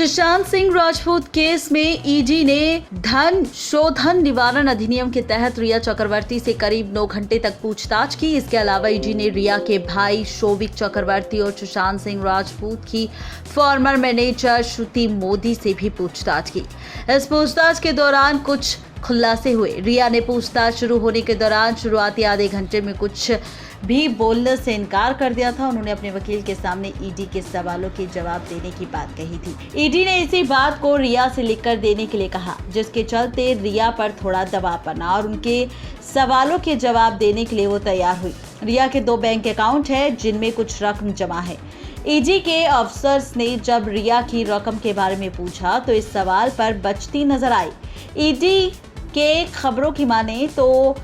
Sushant Singh Rajput case में ED ने धन शोधन निवारण अधिनियम के तहत रिया चक्रवर्ती से करीब 9 घंटे तक पूछताछ की। इसके अलावा ईडी ने रिया के भाई शोविक चक्रवर्ती और सुशांत सिंह राजपूत की फॉर्मर मैनेजर श्रुति मोदी से भी पूछताछ की। इस पूछताछ के दौरान कुछ खुलासे हुए। रिया ने पूछताछ शुरू होने के दौरान शुरुआती आधे घंटे में कुछ भी बोलने से इनकार कर दिया था। उन्होंने अपने वकील के सामने ईडी के सवालों के जवाब देने की बात कही थी। ईडी ने इसी बात को रिया से लिखकर देने के लिए कहा, जिसके चलते रिया पर थोड़ा दबाव बना और उनके सवालों के जवाब देने के लिए वो तैयार हुई। रिया के 2 बैंक अकाउंट है जिनमें कुछ रकम जमा है। ईडी के अफसर्स ने जब रिया की रकम के बारे में पूछा तो इस सवाल पर बचती नजर आई। ईडी के खबरों की माने तो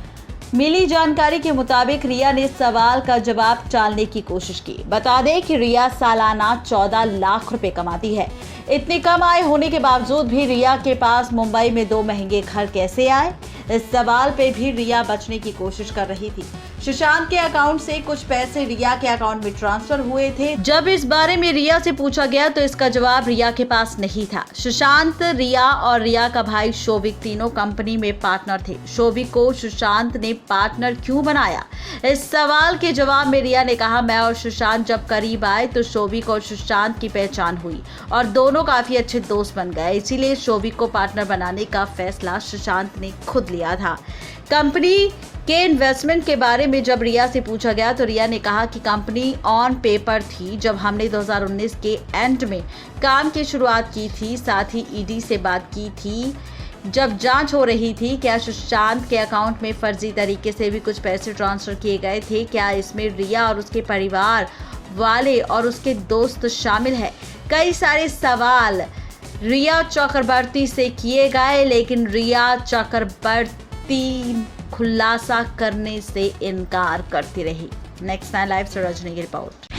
मिली जानकारी के मुताबिक रिया ने सवाल का जवाब टालने की कोशिश की। बता दें कि रिया सालाना 14 लाख रुपए कमाती है। इतनी कम आय होने के बावजूद भी रिया के पास मुंबई में 2 महंगे घर कैसे आए, इस सवाल पे भी रिया बचने की कोशिश कर रही थी। सुशांत के अकाउंट से कुछ पैसे रिया के अकाउंट में ट्रांसफर हुए थे। जब इस बारे में रिया से पूछा गया तो इसका जवाब रिया के पास नहीं था। सुशांत, रिया और रिया का भाई शोविक तीनों कंपनी में पार्टनर थे। शोविक को सुशांत ने पार्टनर क्यों बनाया, इस सवाल के जवाब में रिया ने कहा, मैं और सुशांत जब करीब आए तो शोविक और सुशांत की पहचान हुई और दोनों काफी अच्छे दोस्त बन गए। इसीलिए शोविक को पार्टनर बनाने का फैसला सुशांत ने खुद लिया था। कंपनी के इन्वेस्टमेंट के बारे में जब रिया से पूछा गया तो रिया ने कहा कि कंपनी ऑन पेपर थी जब हमने 2019 के एंड में काम की शुरुआत की थी। साथ ही ईडी से बात की थी जब जांच हो रही थी, क्या सुशांत के अकाउंट में फर्जी तरीके से भी कुछ पैसे ट्रांसफर किए गए थे, क्या इसमें रिया और उसके परिवार वाले और उसके दोस्त शामिल है। कई सारे सवाल रिया चक्रवर्ती से किए गए, लेकिन रिया चक्रवर्ती खुलासा करने से इनकार करती रही। नेक्स्ट टाइम लाइव से रजनी की रिपोर्ट।